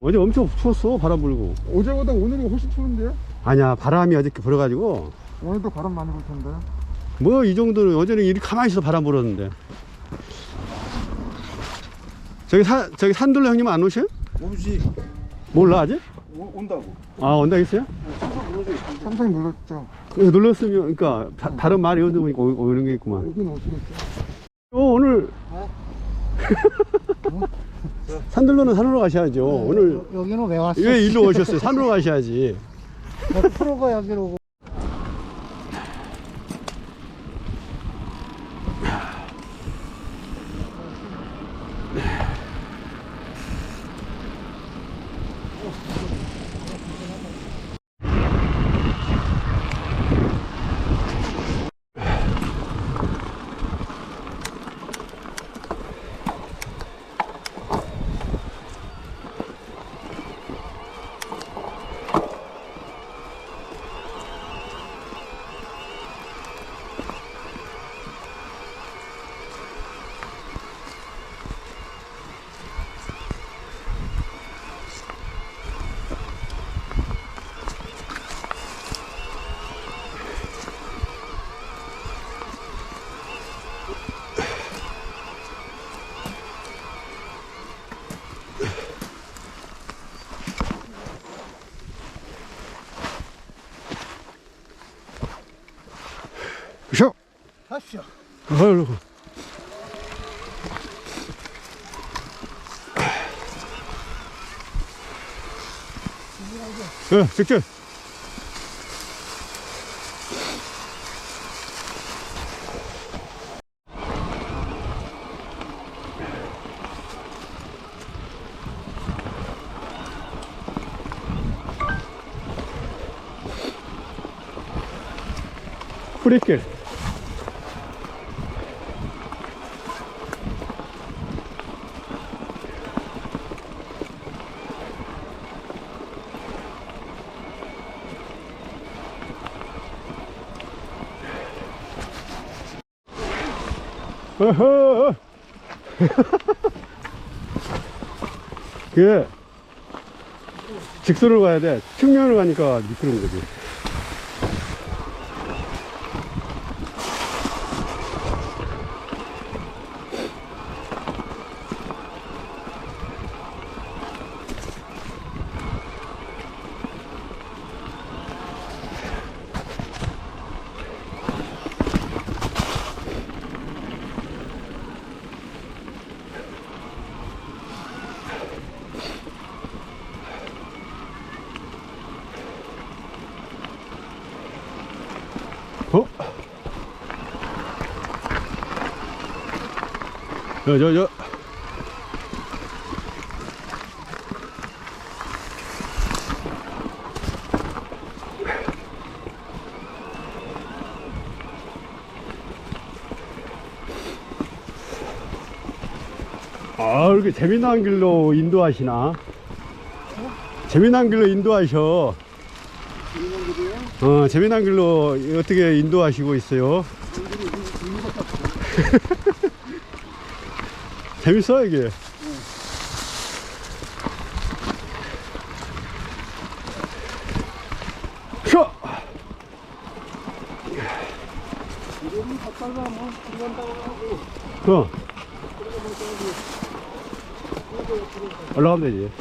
어제 엄청 추웠어. 바람 불고. 어제보다 오늘이 훨씬 추운데요? 아니야, 바람이 어저께 불어가지고. 오늘도 바람 많이 불 텐데. 뭐 이 정도는 어제는 이렇게 가만히 있어 바람 불었는데. 저기 산둘러 형님 안 오셔요? 오지. 몰라 아직? 온다고. 아 온다 했어요? 삼성 눌렀죠. 눌렀으면 그러니까 다른 말이 오는 게 있구만. 여긴 오시겠죠. 오늘 산둘러는 산으로 가셔야죠. 오늘 여기는 왜 왔어? 왜 일로 오셨어요? 산으로 가셔야지. 프로가 여기로 오고. 쇼. 가시죠. 아이고. 직접. 뿌리길. 어허. 그 직선으로 가야 돼. 측면으로 가니까 미끄러운 거지. 어? 저. 아, 이렇게 재미난 길로 인도하시나? 재미난 길로 인도하셔. 재미난 길로 어떻게 인도하시고 있어요? 재밌어 이게. 쇼. 올라가면 되지.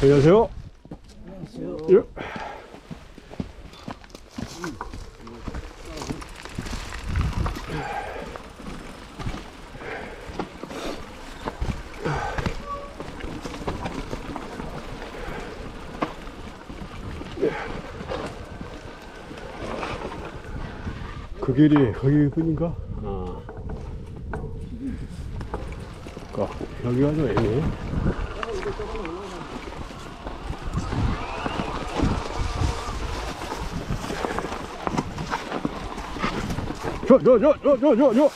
안녕하세요. 안녕하세요. 예. 그 길이 거기뿐인가? 여기가 좀 애매해. 저.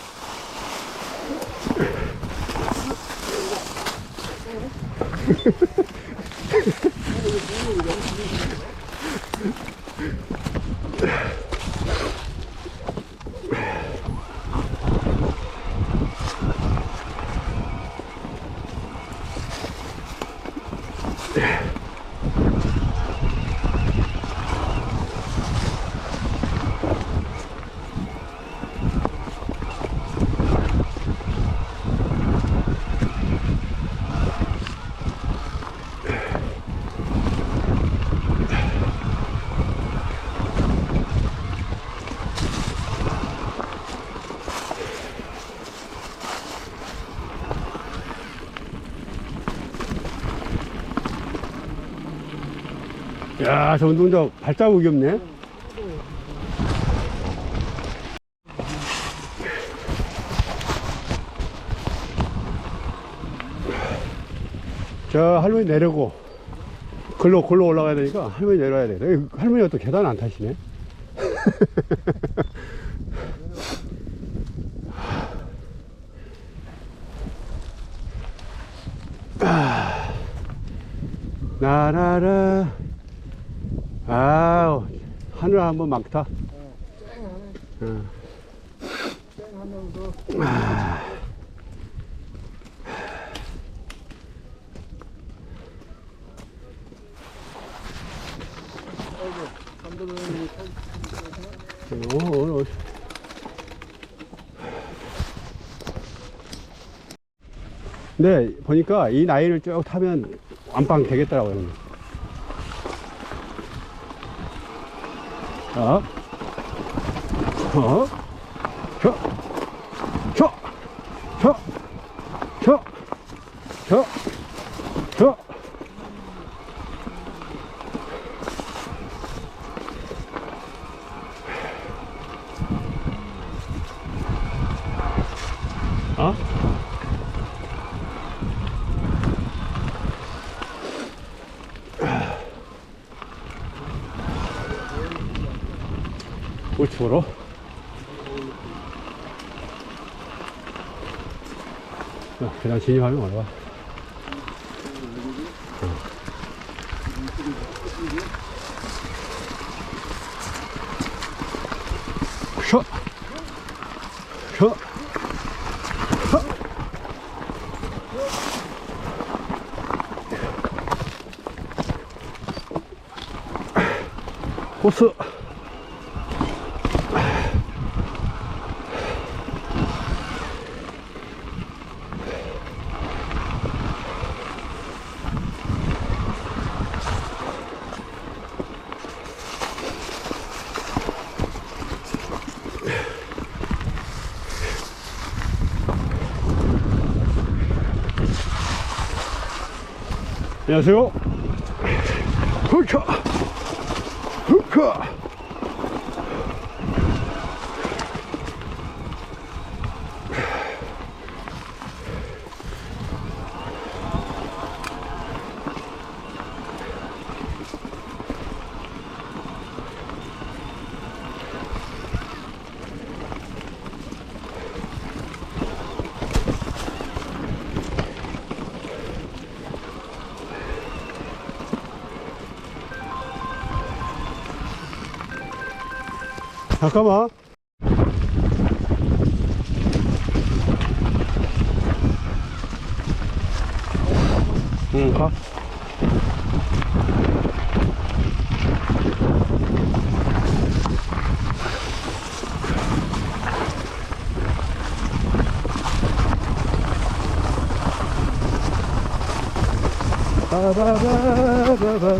야, 저 운동장 발자국이 없네. 저 할머니 내려고 글로 올라가야 되니까 할머니 내려야 돼. 할머니가 또 계단 안 타시네. 나라라. 아우, 하늘 한번 막타. 네, 보니까 이 라인을 쭉 타면 완빵 되겠더라고요. 자, 저. 우측으로. 계단 진입하면 올라와. 셔! 셔! 호스! 안녕하세요. 훌카 훌카. 잠깐만. 응, 가. 바바바바바바바.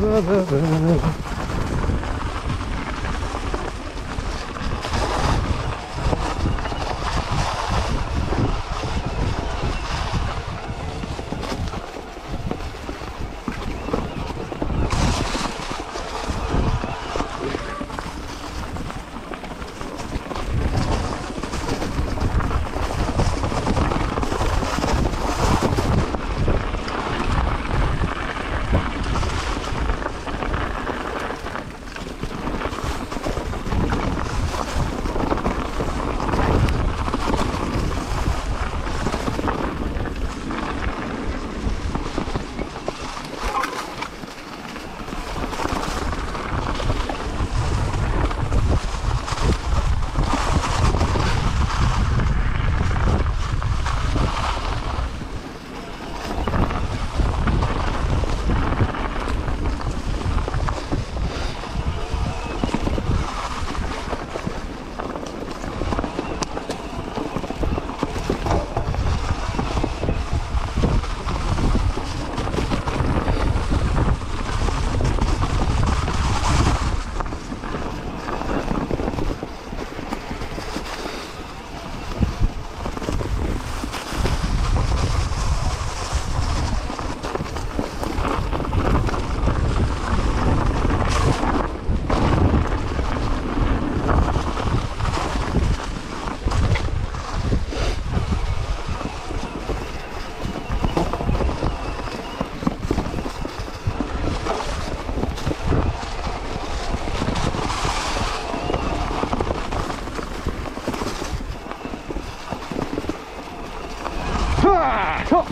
하! 서!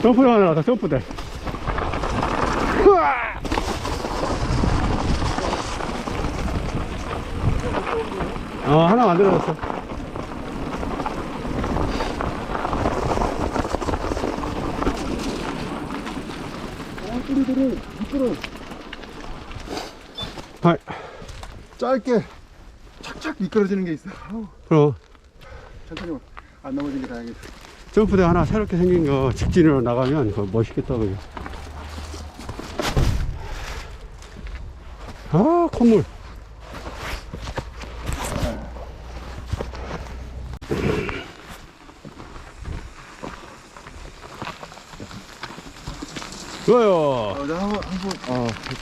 점프대 하나 나왔다. 점프대. 하나 만들어졌어. 뿌리들이 미끄러. 하이. 짧게 착착 미끄러지는 게 있어. 아우, 그럼 천천히 안 넘어진 게 다행이다. 점프대 하나 새롭게 생긴 거 직진으로 나가면 그거 멋있겠다. 그게. 아, 콧물. 좋아요. 내가 한번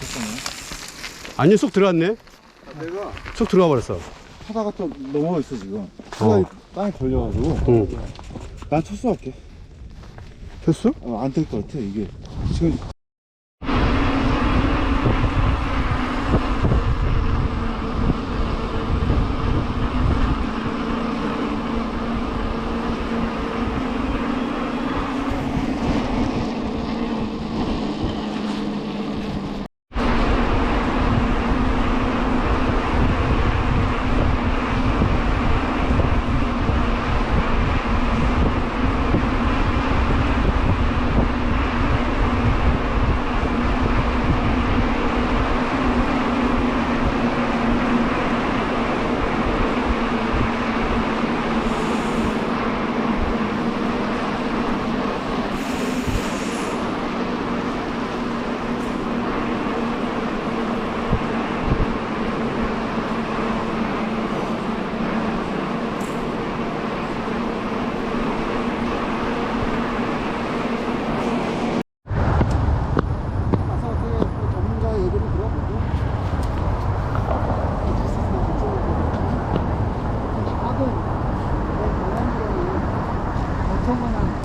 됐었네. 아니, 쏙 들어갔네? 내가 쏙 들어가 버렸어. 하다가 또 넘어가 있어 지금. 땅에 걸려가지고. 응. 난 철수할게. 됐어? 안 될 것 같아 이게. 지금 보통은 한